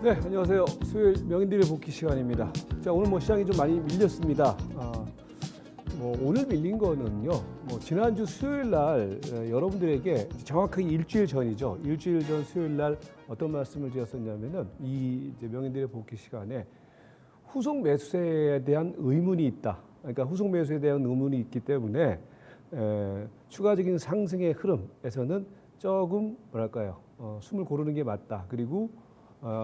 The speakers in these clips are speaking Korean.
네, 안녕하세요. 수요일 명인들의 복귀 시간입니다. 자, 오늘 시장이 좀 많이 밀렸습니다. 오늘 밀린 거는요. 지난주 수요일 날 여러분들에게 정확하게 일주일 전이죠. 일주일 전 수요일 날 어떤 말씀을 드렸었냐면은 이제 명인들의 복귀 시간에 후속 매수세에 대한 의문이 있다. 그러니까 후속 매수에 대한 의문이 있기 때문에 추가적인 상승의 흐름에서는 조금 숨을 고르는 게 맞다. 그리고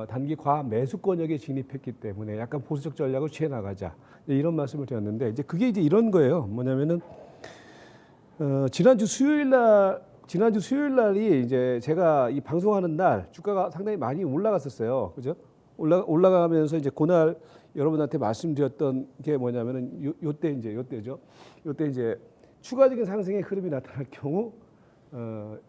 단기 과매수 권역에 진입했기 때문에 약간 보수적 전략을 취해 나가자 이런 말씀을 드렸는데 이제 그게 이제 이런 거예요. 뭐냐면은 지난주 수요일 날이 이제 제가 이 방송하는 날 주가가 상당히 많이 올라갔었어요. 그죠? 올라가면서 이제 그날 여러분한테 말씀드렸던 게 뭐냐면은 요때죠. 요때 이제 추가적인 상승의 흐름이 나타날 경우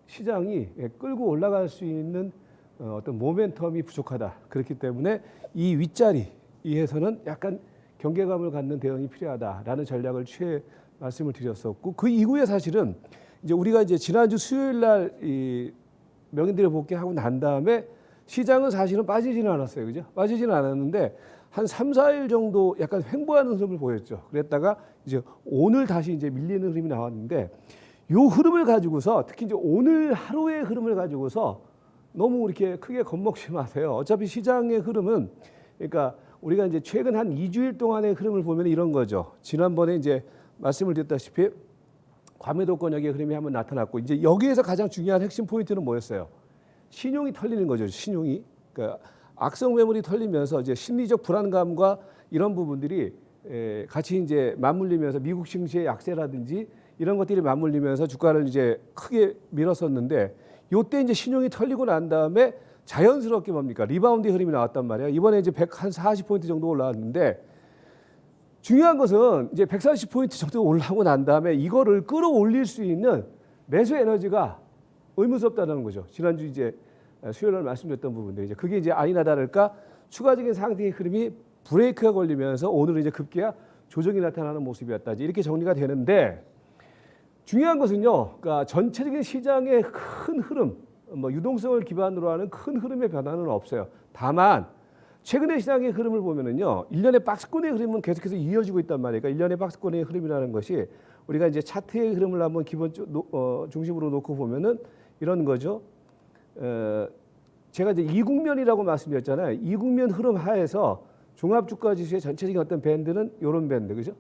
시장이 끌고 올라갈 수 있는 어떤 모멘텀이 부족하다. 그렇기 때문에 이 윗자리에서는 약간 경계감을 갖는 대응이 필요하다라는 전략을 취해 말씀을 드렸었고 그 이후에 사실은 이제 우리가 이제 지난주 수요일 날 이 명인들의 복귀하고 난 다음에 시장은 사실은 빠지지는 않았어요. 그죠? 빠지지는 않았는데 한 3, 4일 정도 약간 횡보하는 흐름을 보였죠. 그랬다가 이제 오늘 다시 이제 밀리는 흐름이 나왔는데 요 흐름을 가지고서 특히 이제 오늘 하루의 흐름을 가지고서 너무 이렇게 크게 겁먹지 마세요. 어차피 시장의 흐름은 그러니까 우리가 이제 최근 한 2주일 동안의 흐름을 보면 이런 거죠. 지난번에 이제 말씀을 드렸다시피 과매도 권역의 흐름이 한번 나타났고 이제 여기에서 가장 중요한 핵심 포인트는 뭐였어요? 신용이 털리는 거죠. 신용이. 그러니까 악성 매물이 털리면서 이제 심리적 불안감과 이런 부분들이 같이 이제 맞물리면서 미국 증시의 약세라든지 이런 것들이 맞물리면서 주가를 이제 크게 밀었었는데 요때 이제 신용이 털리고 난 다음에 자연스럽게 뭡니까? 리바운드 흐름이 나왔단 말이에요. 이번에 이제 140포인트 정도 올라왔는데 중요한 것은 이제 140포인트 정도 올라오고 난 다음에 이거를 끌어올릴 수 있는 매수 에너지가 의무스럽다는 거죠. 지난주 이제 수요일 날 말씀드렸던 부분들 이제 그게 이제 아니나 다를까 추가적인 상승의 흐름이 브레이크가 걸리면서 오늘은 이제 급기야 조정이 나타나는 모습이었다. 이렇게 정리가 되는데 중요한 것은요, 그러니까 전체적인 시장의 큰 흐름, 유동성을 기반으로 하는 큰 흐름의 변화는 없어요. 다만 최근의 시장의 흐름을 보면은요, 일련의 박스권의 흐름은 계속해서 이어지고 있단 말이에요. 그러니까 일련의 박스권의 흐름이라는 것이 우리가 이제 차트의 흐름을 한번 중심으로 놓고 보면은 이런 거죠. 제가 이제 이국면이라고 말씀드렸잖아요. 이국면 흐름 하에서 종합주가지수의 전체적인 어떤 밴드는 이런 밴드, 그죠?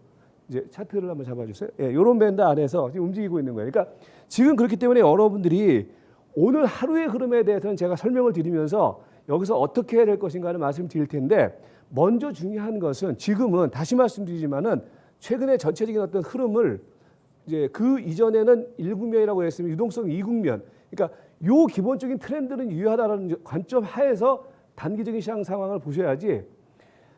이제 차트를 한번 잡아주세요. 예, 이런 밴드 안에서 지금 움직이고 있는 거예요. 그러니까 지금 그렇기 때문에 여러분들이 오늘 하루의 흐름에 대해서는 제가 설명을 드리면서 여기서 어떻게 해야 될 것인가를 말씀드릴 텐데 먼저 중요한 것은 지금은 다시 말씀드리지만은 최근에 전체적인 어떤 흐름을 이제 그 이전에는 1국면이라고 했으면 유동성 2국면. 그러니까 요 기본적인 트렌드는 유효하다는 관점 하에서 단기적인 시장 상황을 보셔야지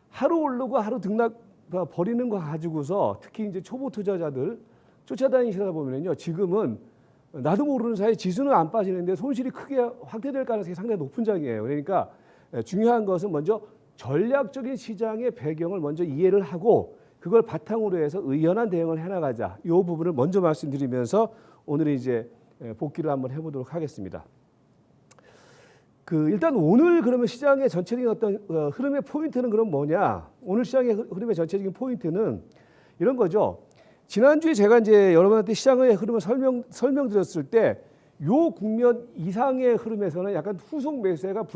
하루 오르고 하루 등락 버리는 거 가지고서 특히 이제 초보 투자자들 쫓아다니시다 보면요 지금은 나도 모르는 사이에 지수는 안 빠지는데 손실이 크게 확대될 가능성이 상당히 높은 장이에요. 그러니까 중요한 것은 먼저 전략적인 시장의 배경을 먼저 이해를 하고 그걸 바탕으로 해서 의연한 대응을 해나가자. 이 부분을 먼저 말씀드리면서 오늘 이제 복귀를 한번 해보도록 하겠습니다. 일단 오늘 그러면 시장의 전체적인 어떤 흐름의 포인트는 그럼 뭐냐? 오늘 시장의 흐름의 전체적인 포인트는 이런 거죠. 지난주에 제가 이제 여러분한테 시장의 흐름을 설명드렸을 때 요 국면 이상의 흐름에서는 약간 후속 매수세가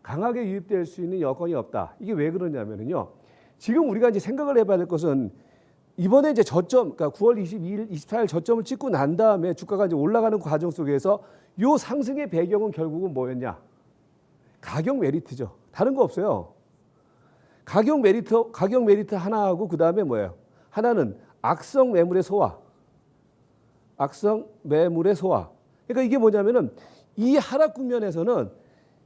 강하게 유입될 수 있는 여건이 없다. 이게 왜 그러냐면요. 지금 우리가 이제 생각을 해봐야 될 것은 이번에 이제 저점, 그러니까 9월 22일, 24일 저점을 찍고 난 다음에 주가가 이제 올라가는 과정 속에서 요 상승의 배경은 결국은 뭐였냐? 가격 메리트죠. 다른 거 없어요. 가격 메리트 하나하고 그 다음에 뭐예요? 하나는 악성 매물의 소화. 악성 매물의 소화. 그러니까 이게 뭐냐면은 이 하락 국면에서는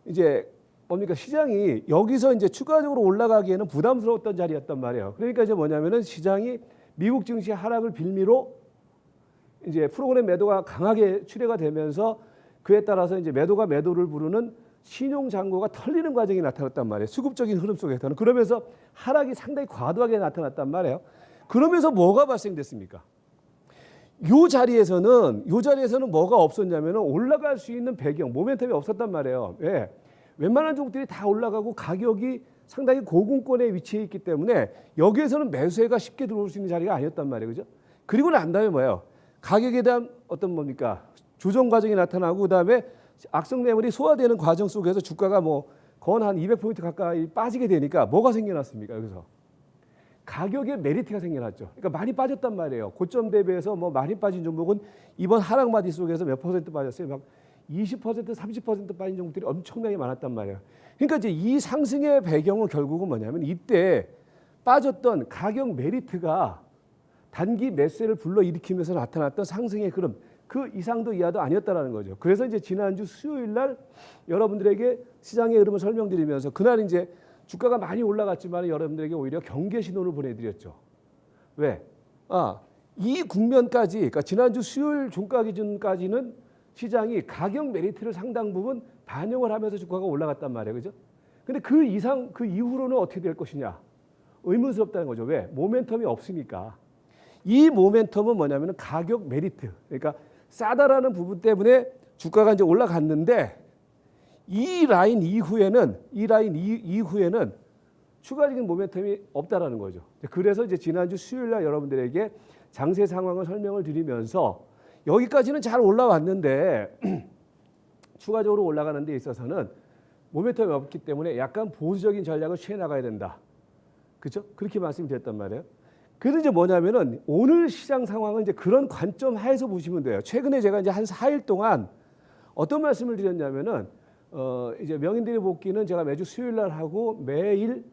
이제 뭡니까? 시장이 여기서 이제 추가적으로 올라가기에는 부담스러웠던 자리였단 말이에요. 그러니까 이제 뭐냐면은 시장이 미국 증시 하락을 빌미로 이제 프로그램 매도가 강하게 출회가 되면서 그에 따라서 이제 매도가 매도를 부르는 신용 잔고가 털리는 과정이 나타났단 말이에요. 수급적인 흐름 속에서는. 그러면서 하락이 상당히 과도하게 나타났단 말이에요. 그러면서 뭐가 발생됐습니까? 요 자리에서는 뭐가 없었냐면은 올라갈 수 있는 배경, 모멘텀이 없었단 말이에요. 예. 웬만한 종목들이 다 올라가고 가격이 상당히 고공권에 위치해 있기 때문에 여기에서는 매수세가 쉽게 들어올 수 있는 자리가 아니었단 말이에요. 그죠? 그리고 난 다음에 뭐예요? 가격에 대한 어떤 뭡니까? 조정 과정이 나타나고 그다음에 악성 매물이 소화되는 과정 속에서 주가가 뭐 건 한 200포인트 가까이 빠지게 되니까 뭐가 생겨났습니까? 여기서 가격에 메리트가 생겨났죠. 그러니까 많이 빠졌단 말이에요. 고점 대비해서 뭐 많이 빠진 종목은 이번 하락 마디 속에서 몇 퍼센트 빠졌어요? 막 20%, 30% 빠진 종목들이 엄청나게 많았단 말이에요. 그러니까 이제 이 상승의 배경은 결국은 뭐냐면 이때 빠졌던 가격 메리트가 단기 매수세를 불러일으키면서 나타났던 상승의 흐름, 그 이상도 이하도 아니었다라는 거죠. 그래서 이제 지난주 수요일 날 여러분들에게 시장의 흐름을 설명드리면서 그날 이제 주가가 많이 올라갔지만 여러분들에게 오히려 경계 신호를 보내드렸죠. 왜? 이 국면까지, 그러니까 지난주 수요일 종가 기준까지는 시장이 가격 메리트를 상당 부분 반영을 하면서 주가가 올라갔단 말이에요. 그죠? 근데 그 이상, 그 이후로는 어떻게 될 것이냐? 의문스럽다는 거죠. 왜? 모멘텀이 없으니까. 이 모멘텀은 뭐냐면 가격 메리트. 그러니까 싸다라는 부분 때문에 주가가 이제 올라갔는데 이 라인 이후에는 추가적인 모멘텀이 없다라는 거죠. 그래서 이제 지난주 수요일 날 여러분들에게 장세 상황을 설명을 드리면서 여기까지는 잘 올라왔는데 추가적으로 올라가는 데 있어서는 모멘텀이 없기 때문에 약간 보수적인 전략을 취해 나가야 된다. 그렇죠? 그렇게 말씀드렸단 말이에요. 그래서 이제 뭐냐면은 오늘 시장 상황은 이제 그런 관점 하에서 보시면 돼요. 최근에 제가 이제 한 4일 동안 어떤 말씀을 드렸냐면은 이제 명인들의 복귀는 제가 매주 수요일 날 하고 매일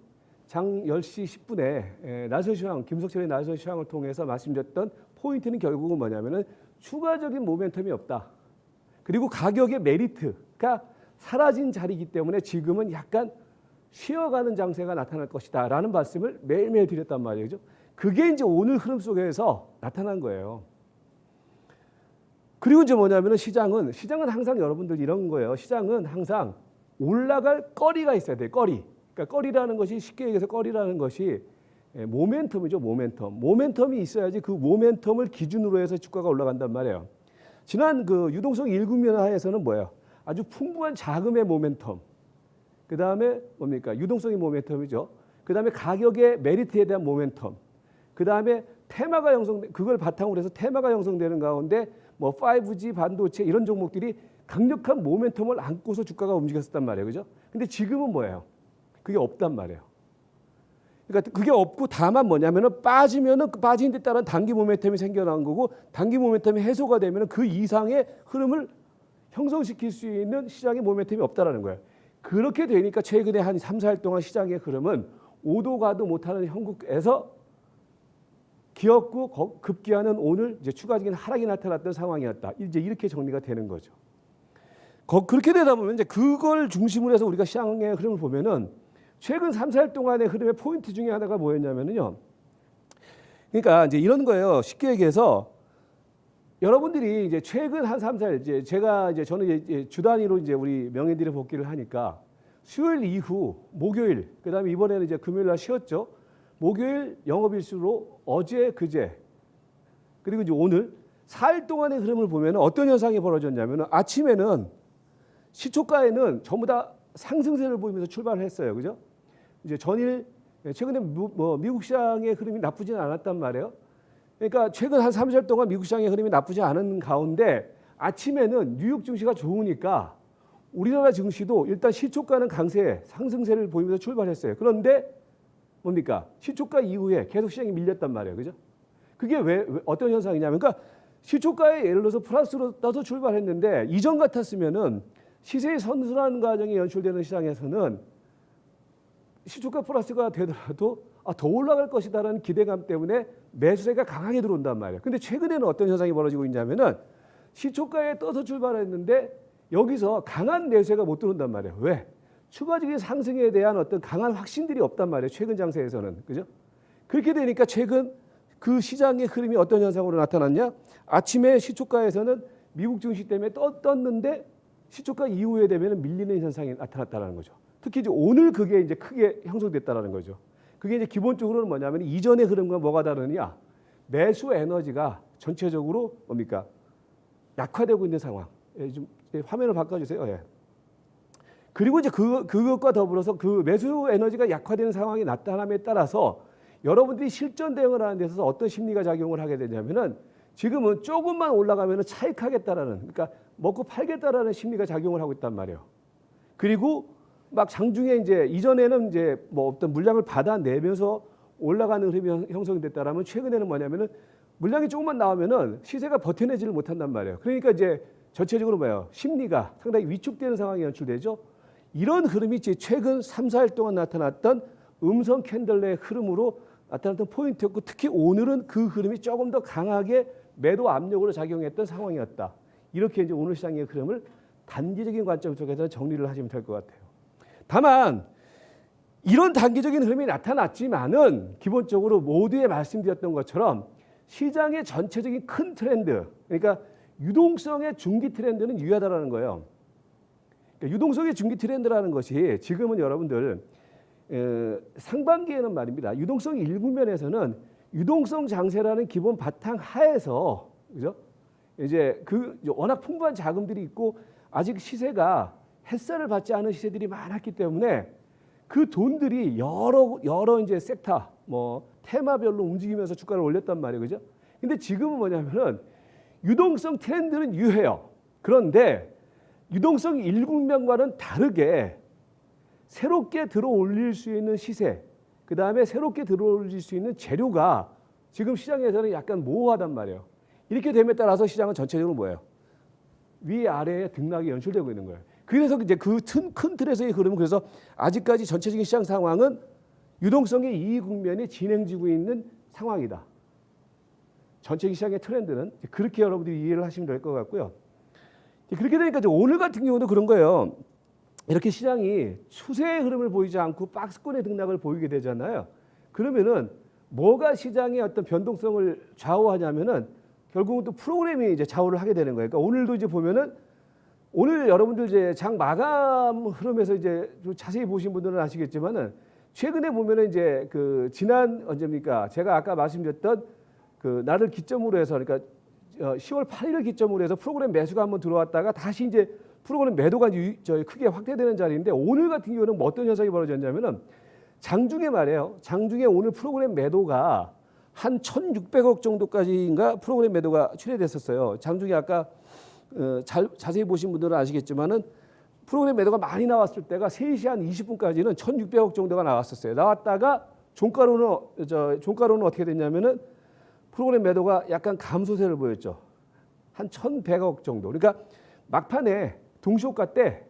장 10시 10분에 나설 시황, 김석철의 나설 시황을 통해서 말씀드렸던 포인트는 결국은 뭐냐면은 추가적인 모멘텀이 없다. 그리고 가격의 메리트가 사라진 자리이기 때문에 지금은 약간 쉬어가는 장세가 나타날 것이다 라는 말씀을 매일매일 드렸단 말이죠. 그게 이제 오늘 흐름 속에서 나타난 거예요. 그리고 이제 뭐냐면은 시장은 항상 여러분들 이런 거예요. 시장은 항상 올라갈 거리가 있어야 돼요. 거리. 그러니까 거리라는 것이 쉽게 얘기해서 거리라는 것이 모멘텀이죠. 모멘텀이 있어야지 그 모멘텀을 기준으로 해서 주가가 올라간단 말이에요. 지난 그 유동성 1국면 하에서는 뭐예요? 아주 풍부한 자금의 모멘텀. 그 다음에 뭡니까? 유동성의 모멘텀이죠. 그 다음에 가격의 메리트에 대한 모멘텀. 그 다음에 테마가 그걸 바탕으로 해서 테마가 형성되는 가운데 뭐 5G 반도체 이런 종목들이 강력한 모멘텀을 안고서 주가가 움직였었단 말이에요. 그죠? 근데 지금은 뭐예요? 그게 없단 말이에요. 그러니까 그게 없고 다만 뭐냐면은 빠지면은 빠진 데 따른 단기 모멘텀이 생겨난 거고 단기 모멘텀이 해소가 되면은 그 이상의 흐름을 형성시킬 수 있는 시장의 모멘텀이 없다라는 거예요. 그렇게 되니까 최근에 한 3, 4일 동안 시장의 흐름은 오도 가도 못하는 형국에서 기었고 급기야는 오늘 이제 추가적인 하락이 나타났던 상황이었다. 이제 이렇게 정리가 되는 거죠. 그렇게 되다 보면 이제 그걸 중심으로 해서 우리가 시장의 흐름을 보면은 최근 3, 4일 동안의 흐름의 포인트 중에 하나가 뭐였냐면요. 그러니까 이제 이런 거예요. 쉽게 얘기해서 여러분들이 이제 최근 한 3, 4일 이제 저는 이제 주 단위로 이제 우리 명예들의 복귀를 하니까 수요일 이후 목요일 그다음에 이번에는 이제 금요일 날 쉬었죠. 목요일 영업일수로 어제 그제 그리고 이제 오늘 4일 동안의 흐름을 보면 어떤 현상이 벌어졌냐면 아침에는 시초가에는 전부 다 상승세를 보이면서 출발을 했어요. 그죠? 이제 전일 최근에 미국 시장의 흐름이 나쁘지는 않았단 말이에요. 그러니까 최근 한 3일 동안 미국 시장의 흐름이 나쁘지 않은 가운데 아침에는 뉴욕 증시가 좋으니까 우리나라 증시도 일단 시초가는 강세 상승세를 보이면서 출발했어요. 그런데 뭡니까? 시초가 이후에 계속 시장이 밀렸단 말이에요. 그죠? 그게 왜 어떤 현상이냐면 그러니까 시초가에 예를 들어서 플러스로 떠서 출발했는데 이전 같았으면은 시세의 선순환 과정이 연출되는 시장에서는 시초가 플러스가 되더라도 더 올라갈 것이다라는 기대감 때문에 매수세가 강하게 들어온단 말이에요. 근데 최근에는 어떤 현상이 벌어지고 있냐면은 시초가에 떠서 출발했는데 여기서 강한 매수세가 못 들어온단 말이에요. 왜? 추가적인 상승에 대한 어떤 강한 확신들이 없단 말이에요. 최근 장세에서는. 그죠? 그렇게 되니까 최근 그 시장의 흐름이 어떤 현상으로 나타났냐? 아침에 시초가에서는 미국 증시 때문에 떴는데 시초가 이후에 되면 밀리는 현상이 나타났다는 거죠. 특히 이제 오늘 그게 이제 크게 형성됐다는 거죠. 그게 이제 기본적으로는 뭐냐면 이전의 흐름과 뭐가 다르냐? 매수 에너지가 전체적으로 뭡니까? 약화되고 있는 상황. 좀 화면을 바꿔주세요. 예. 그리고 이제 그것과 더불어서 그 매수 에너지가 약화되는 상황이 나타남에 따라서 여러분들이 실전 대응을 하는 데 있어서 어떤 심리가 작용을 하게 되냐면은 지금은 조금만 올라가면은 차익하겠다라는, 그러니까 먹고 팔겠다라는 심리가 작용을 하고 있단 말이에요. 그리고 막 장중에 이제 이전에는 이제 뭐 어떤 물량을 받아내면서 올라가는 흐름이 형성이 됐다라면 최근에는 뭐냐면은 물량이 조금만 나오면은 시세가 버텨내지를 못한단 말이에요. 그러니까 이제 전체적으로 뭐예요? 심리가 상당히 위축되는 상황이 연출되죠. 이런 흐름이 이제 최근 3, 4일 동안 나타났던 음성 캔들의 흐름으로 나타났던 포인트였고, 특히 오늘은 그 흐름이 조금 더 강하게 매도 압력으로 작용했던 상황이었다. 이렇게 이제 오늘 시장의 흐름을 단기적인 관점 속에서 정리를 하시면 될 것 같아요. 다만 이런 단기적인 흐름이 나타났지만은 기본적으로 모두에 말씀드렸던 것처럼 시장의 전체적인 큰 트렌드, 그러니까 유동성의 중기 트렌드는 유효하다라는 거예요. 그러니까 유동성의 중기 트렌드라는 것이 지금은 여러분들 상반기에는 말입니다. 유동성 1국면에서는 유동성 장세라는 기본 바탕 하에서, 그죠? 이제 워낙 풍부한 자금들이 있고 아직 시세가 햇살을 받지 않은 시세들이 많았기 때문에 그 돈들이 여러 이제 섹터, 뭐 테마별로 움직이면서 주가를 올렸단 말이에요, 그죠? 근데 지금은 뭐냐면은 유동성 트렌드는 유효해요. 그런데 유동성 1국면과는 다르게 새롭게 들어올릴 수 있는 시세, 그 다음에 새롭게 들어올릴 수 있는 재료가 지금 시장에서는 약간 모호하단 말이에요. 이렇게 됨에 따라서 시장은 전체적으로 뭐예요? 위아래에 등락이 연출되고 있는 거예요. 그래서 이제 그 큰 틀에서의 흐름은, 그래서 아직까지 전체적인 시장 상황은 유동성의 2국면이 진행되고 있는 상황이다. 전체 시장의 트렌드는 그렇게 여러분들이 이해를 하시면 될 것 같고요. 그렇게 되니까 오늘 같은 경우도 그런 거예요. 이렇게 시장이 추세의 흐름을 보이지 않고 박스권의 등락을 보이게 되잖아요. 그러면은 뭐가 시장의 어떤 변동성을 좌우하냐면은 결국은 또 프로그램이 이제 좌우를 하게 되는 거예요. 그러니까 오늘도 이제 보면은 오늘 여러분들 이제 장 마감 흐름에서 이제 좀 자세히 보신 분들은 아시겠지만은 최근에 보면은 이제 그 지난 언제입니까? 제가 아까 말씀드렸던 그 날을 기점으로 해서, 그러니까 10월 8일을 기점으로 해서 프로그램 매수가 한번 들어왔다가 다시 이제 프로그램 매도가 크게 확대되는 자리인데, 오늘 같은 경우는 뭐 어떤 현상이 벌어졌냐면은 장중에 말이에요. 장중에 오늘 프로그램 매도가 한 1,600억 정도까지인가 프로그램 매도가 출회됐었어요. 장중에 아까 자세히 보신 분들은 아시겠지만은 프로그램 매도가 많이 나왔을 때가 3시 한 20분까지는 1,600억 정도가 나왔었어요. 나왔다가 종가로는 어떻게 됐냐면은 프로그램 매도가 약간 감소세를 보였죠. 한 1,100억 정도. 그러니까 막판에 동시호가 때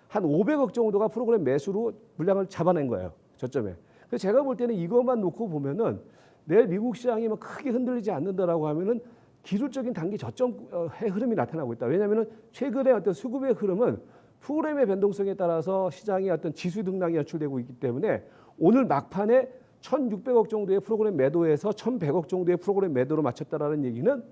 한 500억 정도가 프로그램 매수로 물량을 잡아낸 거예요. 저점에. 그래서 제가 볼 때는 이것만 놓고 보면은 내일 미국 시장이 뭐 크게 흔들리지 않는다라고 하면은 기술적인 단기 저점의 흐름이 나타나고 있다. 왜냐하면은 최근에 어떤 수급의 흐름은 프로그램의 변동성에 따라서 시장의 어떤 지수 등락이 연출되고 있기 때문에 오늘 막판에 1,600억 정도의 프로그램 매도에서 1,100억 정도의 프로그램 매도로 맞췄다라는 얘기는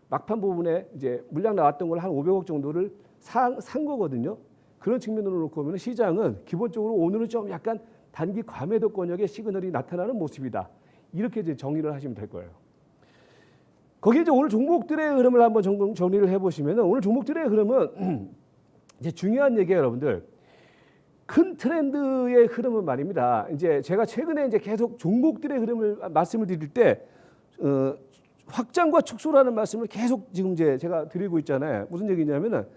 막판 부분에 이제 물량 나왔던 걸 한 500억 정도를 산 거거든요. 그런 측면으로 놓고 보면 시장은 기본적으로 오늘은 좀 약간 단기 과매도 권역의 시그널이 나타나는 모습이다. 이렇게 이제 정리를 하시면 될 거예요. 거기에 이제 오늘 종목들의 흐름을 한번 정리를 해보시면, 오늘 종목들의 흐름은 이제 중요한 얘기예요, 여러분들. 큰 트렌드의 흐름은 말입니다. 이제 제가 최근에 이제 계속 종목들의 흐름을 말씀을 드릴 때 확장과 축소라는 말씀을 계속 지금 이제 제가 드리고 있잖아요. 무슨 얘기냐면은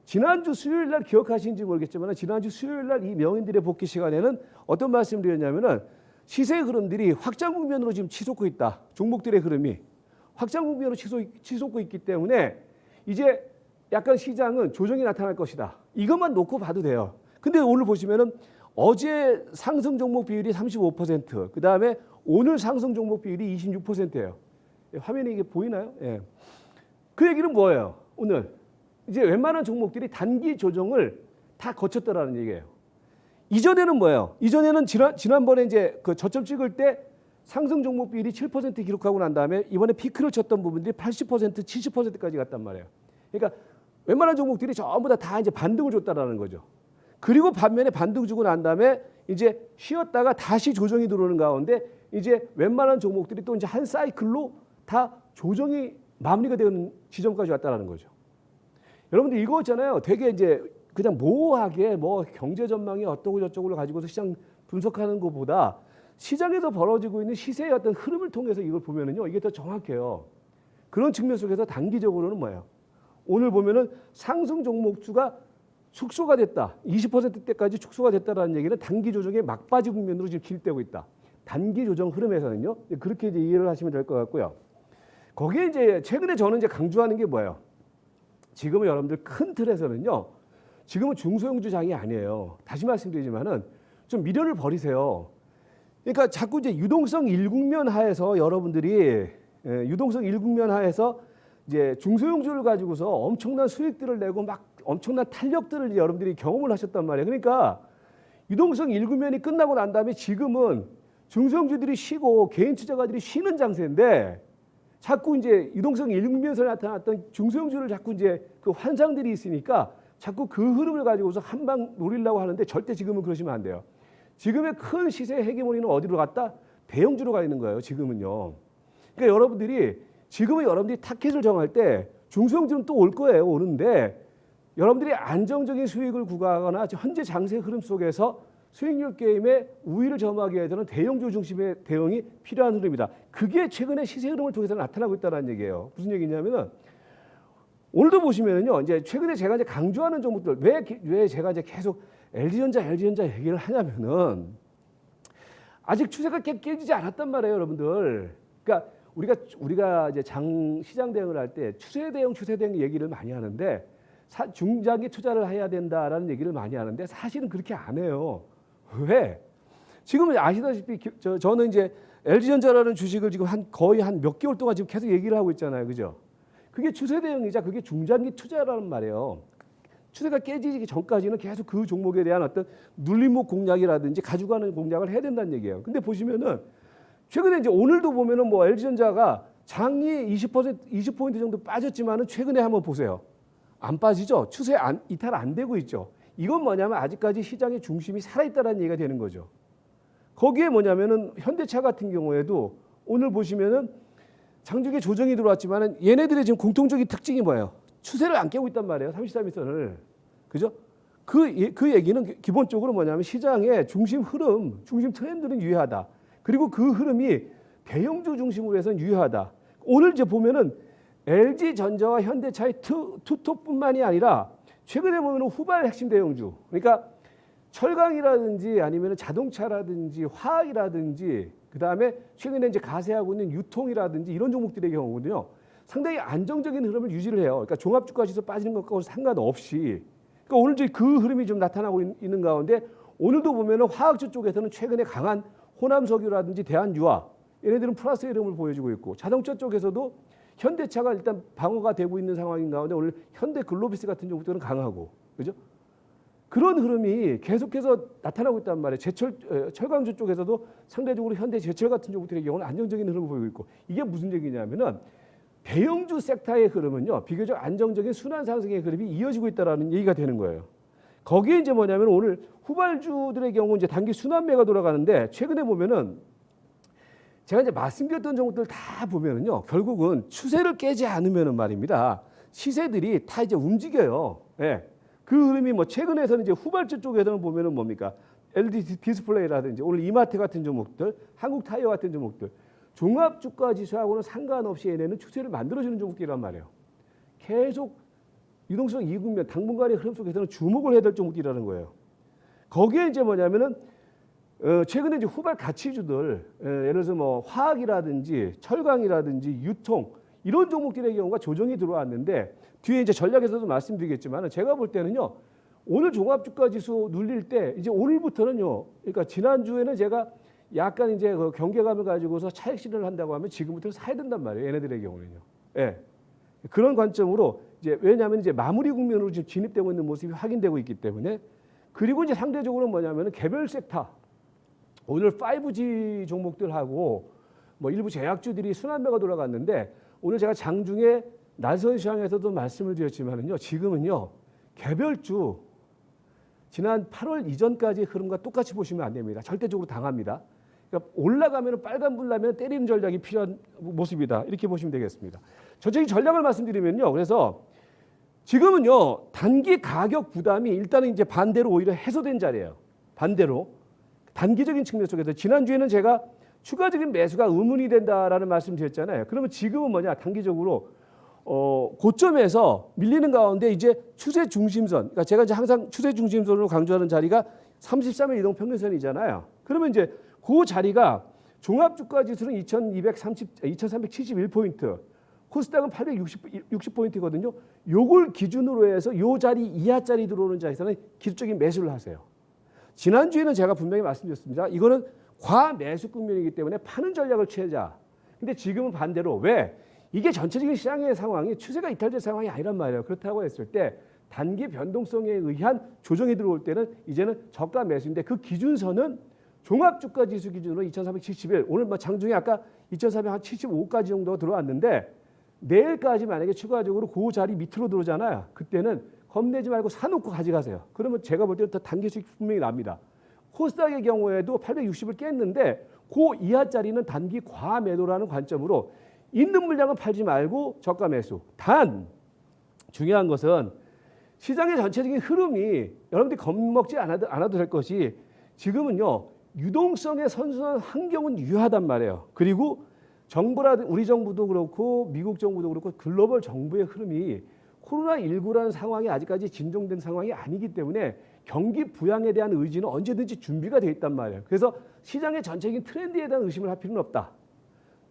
지난주 수요일 날 기억하시는지 모르겠지만 지난주 수요일 날 이 명인들의 복귀 시간에는 어떤 말씀을 드렸냐면은 시세 흐름들이 확장 국면으로 지금 치솟고 있다. 종목들의 흐름이 확장 국면으로 치솟고 있기 때문에 이제 약간 시장은 조정이 나타날 것이다. 이것만 놓고 봐도 돼요. 근데 오늘 보시면은 어제 상승 종목 비율이 35%, 그 다음에 오늘 상승 종목 비율이 26%예요. 화면에 이게 보이나요? 예. 그 얘기는 뭐예요? 오늘 이제 웬만한 종목들이 단기 조정을 다 거쳤다라는 얘기예요. 이전에는 뭐예요? 이전에는 지난번에 이제 그 저점 찍을 때 상승 종목 비율이 7% 기록하고 난 다음에 이번에 피크를 쳤던 부분들이 80%, 70%까지 갔단 말이에요. 그러니까 웬만한 종목들이 전부 다 이제 반등을 줬다라는 거죠. 그리고 반면에 반등 주고 난 다음에 이제 쉬었다가 다시 조정이 들어오는 가운데 이제 웬만한 종목들이 또 이제 한 사이클로 다 조정이 마무리가 되는 지점까지 왔다라는 거죠. 여러분들 이거 있잖아요. 되게 이제 그냥 모호하게 뭐 경제 전망이 어떠고 저쩌고를 가지고서 시장 분석하는 것보다 시장에서 벌어지고 있는 시세의 어떤 흐름을 통해서 이걸 보면은요, 이게 더 정확해요. 그런 측면 속에서 단기적으로는 뭐예요? 오늘 보면은 상승 종목 수가 축소가 됐다. 20%대까지 축소가 됐다라는 얘기는 단기 조정의 막바지 국면으로 지금 기입되고 있다. 단기 조정 흐름에서는요, 그렇게 이제 이해를 하시면 될 것 같고요. 거기에 이제 최근에 저는 이제 강조하는 게 뭐예요? 지금은 여러분들 큰 틀에서는요, 지금은 중소형주 장이 아니에요. 다시 말씀드리지만은 좀 미련을 버리세요. 그러니까 자꾸 이제 유동성 일국면 하에서 여러분들이 유동성 일국면 하에서 이제 중소형주를 가지고서 엄청난 수익들을 내고 막 엄청난 탄력들을 여러분들이 경험을 하셨단 말이에요. 그러니까 유동성 일국면이 끝나고 난 다음에 지금은 중소형주들이 쉬고 개인 투자가들이 쉬는 장세인데 자꾸 이제 유동성 일국면에서 나타났던 중소형주를 자꾸 이제 그 환상들이 있으니까 자꾸 그 흐름을 가지고서 한 방 노리려고 하는데 절대 지금은 그러시면 안 돼요. 지금의 큰 시세 헤게모니는 어디로 갔다? 대형주로 가 있는 거예요. 지금은요. 그러니까 여러분들이 지금은 여러분들이 타켓을 정할 때 중소형주는 또 올 거예요. 오는데 여러분들이 안정적인 수익을 구가하거나 현재 장세 흐름 속에서 수익률 게임의 우위를 점하기 위해서는 대형주 중심의 대응이 필요한 흐름이다. 그게 최근에 시세 흐름을 통해서 나타나고 있다는 얘기예요. 무슨 얘기냐면은 오늘도 보시면은요, 이제 최근에 제가 이제 강조하는 종목들 왜 제가 이제 계속 LG전자 얘기를 하냐면은 아직 추세가 깨지지 않았단 말이에요, 여러분들. 그러니까 우리가 이제 시장 대응을 할 때 추세 대응 얘기를 많이 하는데 중장기 투자를 해야 된다라는 얘기를 많이 하는데 사실은 그렇게 안 해요. 왜? 지금 아시다시피 저는 이제 LG전자라는 주식을 지금 거의 한 몇 개월 동안 지금 계속 얘기를 하고 있잖아요, 그죠? 그게 추세 대응이자 그게 중장기 투자라는 말이에요. 추세가 깨지기 전까지는 계속 그 종목에 대한 어떤 눌림목 공략이라든지 가져가는 공략을 해야 된다는 얘기예요. 근데 보시면은 최근에 이제 오늘도 보면은 뭐 LG전자가 장이 20% 정도 빠졌지만은 최근에 한번 보세요. 안 빠지죠? 추세 이탈 안 되고 있죠. 이건 뭐냐면 아직까지 시장의 중심이 살아있다는 얘기가 되는 거죠. 거기에 뭐냐면은 현대차 같은 경우에도 오늘 보시면은 장중에 조정이 들어왔지만은 얘네들의 지금 공통적인 특징이 뭐예요? 추세를 안 깨고 있단 말이에요. 33일선을. 그죠? 그 얘기는 기본적으로 뭐냐면 시장의 중심 흐름, 중심 트렌드는 유효하다. 그리고 그 흐름이 대형주 중심으로 해서는 유효하다. 오늘 이제 보면은 LG전자와 현대차의 투톱뿐만이 아니라 최근에 보면 후발 핵심 대형주, 그러니까 철강이라든지 아니면 자동차라든지 화학이라든지 그다음에 최근에 이제 가세하고 있는 유통이라든지 이런 종목들의 경우는요, 상당히 안정적인 흐름을 유지를 해요. 그러니까 종합주가 지수 빠지는 것과 상관없이. 그러니까 오늘 이제 그 흐름이 좀 나타나고 있는 가운데 오늘도 보면은 화학주 쪽에서는 최근에 강한 호남석유라든지 대한유화 얘네들은 플러스 흐름을 보여주고 있고, 자동차 쪽에서도 현대차가 일단 방어가 되고 있는 상황인 가운데 오늘 현대글로비스 같은 종목들은 강하고, 그죠? 그런 흐름이 계속해서 나타나고 있단 말이에요. 철강주 쪽에서도 상대적으로 현대제철 같은 종목들의 경우는 안정적인 흐름을 보이고 있고, 이게 무슨 얘기냐면은 대형주 섹터의 흐름은요, 비교적 안정적인 순환 상승의 흐름이 이어지고 있다라는 얘기가 되는 거예요. 거기에 이제 뭐냐면 오늘 후발주들의 경우 이제 단기 순환매가 돌아가는데 최근에 보면은 제가 이제 말씀드렸던 종목들 다 보면은요, 결국은 추세를 깨지 않으면은 말입니다, 시세들이 다 이제 움직여요. 예. 그 흐름이 뭐 최근에서는 이제 후발주 쪽에서는 보면은 뭡니까? LG 디스플레이라든지 오늘 이마트 같은 종목들, 한국 타이어 같은 종목들, 종합주가 지수하고는 상관없이 얘네는 추세를 만들어주는 종목들이란 말이에요. 계속 유동성 이국면 당분간의 흐름 속에서는 주목을 해야 될 종목들이라는 거예요. 거기에 이제 뭐냐면은 최근에 이제 후발 가치주들, 예를 들어서 뭐 화학이라든지 철강이라든지 유통 이런 종목들의 경우가 조정이 들어왔는데 뒤에 이제 전략에서도 말씀드리겠지만 제가 볼 때는요, 오늘 종합주가지수 눌릴 때 이제 오늘부터는요, 그러니까 지난주에는 제가 약간 이제 그 경계감을 가지고서 차익 실현을 한다고 하면 지금부터는 사야 된단 말이에요. 얘네들의 경우는요. 예. 그런 관점으로 이제 왜냐하면 이제 마무리 국면으로 지금 진입되고 있는 모습이 확인되고 있기 때문에, 그리고 이제 상대적으로 뭐냐면은 개별 섹터 오늘 5G 종목들하고 뭐 일부 제약주들이 순환매가 돌아갔는데 오늘 제가 장중에 날선 시장에서도 말씀을 드렸지만은요, 지금은요 개별주 지난 8월 이전까지의 흐름과 똑같이 보시면 안 됩니다. 절대적으로 당합니다. 그러니까 올라가면 빨간불 나면 때리는 전략이 필요한 모습이다. 이렇게 보시면 되겠습니다. 전체적인 전략을 말씀드리면요, 그래서 지금은요 단기 가격 부담이 일단은 이제 반대로 오히려 해소된 자리예요. 반대로 단기적인 측면 속에서 지난주에는 제가 추가적인 매수가 의문이 된다라는 말씀드렸잖아요. 그러면 지금은 뭐냐? 단기적으로 고점에서 밀리는 가운데 이제 추세 중심선, 그러니까 제가 이제 항상 추세 중심선으로 강조하는 자리가 33일 이동 평균선이잖아요. 그러면 이제 그 자리가 종합주가지수는 2371포인트, 코스닥은 860포인트거든요. 요걸 기준으로 해서 요 자리 이하짜리 들어오는 자리에서는 기술적인 매수를 하세요. 지난주에는 제가 분명히 말씀드렸습니다. 이거는 과매수 국면이기 때문에 파는 전략을 취하자. 근데 지금은 반대로 왜? 이게 전체적인 시장의 상황이 추세가 이탈될 상황이 아니란 말이에요. 그렇다고 했을 때 단기 변동성에 의한 조정이 들어올 때는 이제는 저가 매수인데 그 기준선은 종합주가지수 기준으로 2371, 오늘 뭐 장중에 아까 2475까지 정도 들어왔는데 내일까지 만약에 추가적으로 그 자리 밑으로 들어오잖아요. 그때는 겁내지 말고 사놓고 가져가세요. 그러면 제가 볼 때는 더 단기 수익 분명히 납니다. 코스닥의 경우에도 860을 깼는데 그 이하짜리는 단기 과매도라는 관점으로 있는 물량은 팔지 말고 저가 매수. 단 중요한 것은 시장의 전체적인 흐름이 여러분들이 겁먹지 않아도 될 것이 지금은요 유동성의 선순환 환경은 유효하단 말이에요. 그리고 정부라든 우리 정부도 그렇고 미국 정부도 그렇고 글로벌 정부의 흐름이 코로나19라는 상황이 아직까지 진정된 상황이 아니기 때문에 경기 부양에 대한 의지는 언제든지 준비가 돼 있단 말이에요. 그래서 시장의 전체적인 트렌드에 대한 의심을 할 필요는 없다.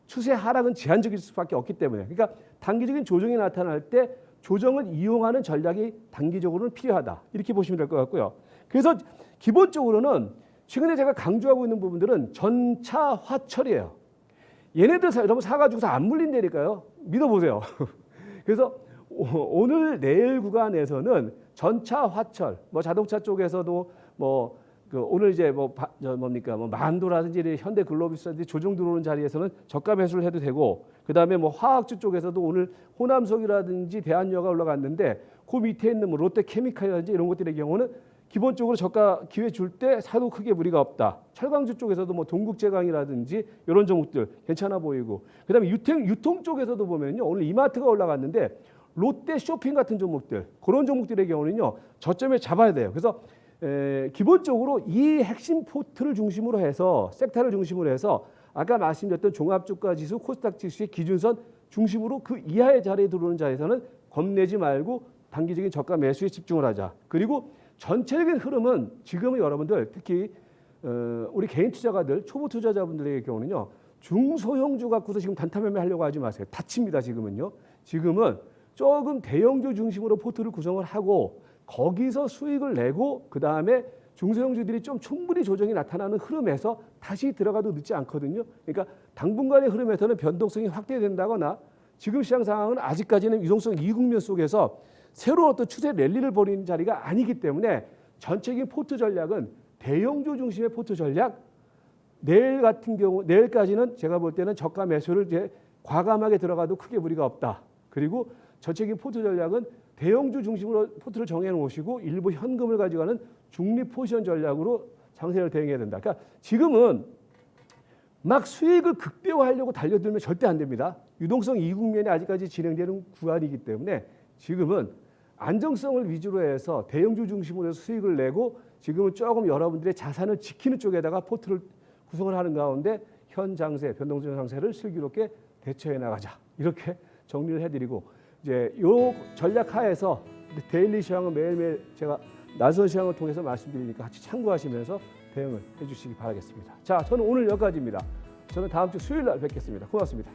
추세 하락은 제한적일 수밖에 없기 때문에. 그러니까 단기적인 조정이 나타날 때 조정을 이용하는 전략이 단기적으로는 필요하다. 이렇게 보시면 될 것 같고요. 그래서 기본적으로는 최근에 제가 강조하고 있는 부분들은 전차 화철이에요. 얘네들 여러분 사가지고서 안 물린다니까요. 믿어보세요. 그래서 오늘 내일 구간에서는 전차 화철, 뭐 자동차 쪽에서도 뭐 오늘 이제 뭡니까 만도라든지 현대글로비스라든지 조정 들어오는 자리에서는 저가 매수를 해도 되고, 그 다음에 뭐 화학주 쪽에서도 오늘 호남석이라든지 대한여가 올라갔는데 그 밑에 있는 뭐 롯데케미칼이라든지 이런 것들의 경우는 기본적으로 저가 기회 줄 때 사도 크게 무리가 없다. 철강주 쪽에서도 뭐 동국제강이라든지 이런 종목들 괜찮아 보이고, 그다음에 유통 쪽에서도 보면요 오늘 이마트가 올라갔는데 롯데 쇼핑 같은 종목들, 그런 종목들의 경우는요 저점에 잡아야 돼요. 그래서 기본적으로 이 핵심 포트를 중심으로 해서 섹터를 중심으로 해서 아까 말씀드렸던 종합주가지수 코스닥 지수의 기준선 중심으로 그 이하의 자리에 들어오는 자리에서는 겁내지 말고 단기적인 저가 매수에 집중을 하자. 그리고 전체적인 흐름은 지금은 여러분들 특히 우리 개인 투자가들, 초보 투자자분들의 경우는요 중소형주 갖고서 지금 단타 매매하려고 하지 마세요. 다칩니다. 지금은요. 지금은 조금 대형주 중심으로 포트를 구성을 하고 거기서 수익을 내고 그 다음에 중소형주들이 좀 충분히 조정이 나타나는 흐름에서 다시 들어가도 늦지 않거든요. 그러니까 당분간의 흐름에서는 변동성이 확대된다거나 지금 시장 상황은 아직까지는 유동성 이국면 속에서 새로운 어떤 추세 랠리를 벌이는 자리가 아니기 때문에 전체적인 포트 전략은 대형주 중심의 포트 전략. 내일 같은 경우 내일까지는 제가 볼 때는 저가 매수를 이제 과감하게 들어가도 크게 무리가 없다. 그리고 전체적인 포트 전략은 대형주 중심으로 포트를 정해 놓으시고 일부 현금을 가져가는 중립 포지션 전략으로 장세를 대응해야 된다. 그러니까 지금은 막 수익을 극대화하려고 달려들면 절대 안 됩니다. 유동성 이국면이 아직까지 진행되는 구간이기 때문에 지금은 안정성을 위주로 해서 대형주 중심으로 해서 수익을 내고 지금은 조금 여러분들의 자산을 지키는 쪽에다가 포트를 구성을 하는 가운데 현 장세, 변동성 장세를 슬기롭게 대처해 나가자. 이렇게 정리를 해드리고 이제 요 전략 하에서 데일리 시황은 매일매일 제가 날선 시황을 통해서 말씀드리니까 같이 참고하시면서 대응을 해주시기 바라겠습니다. 자, 저는 오늘 여기까지입니다. 저는 다음 주 수요일 날 뵙겠습니다. 고맙습니다.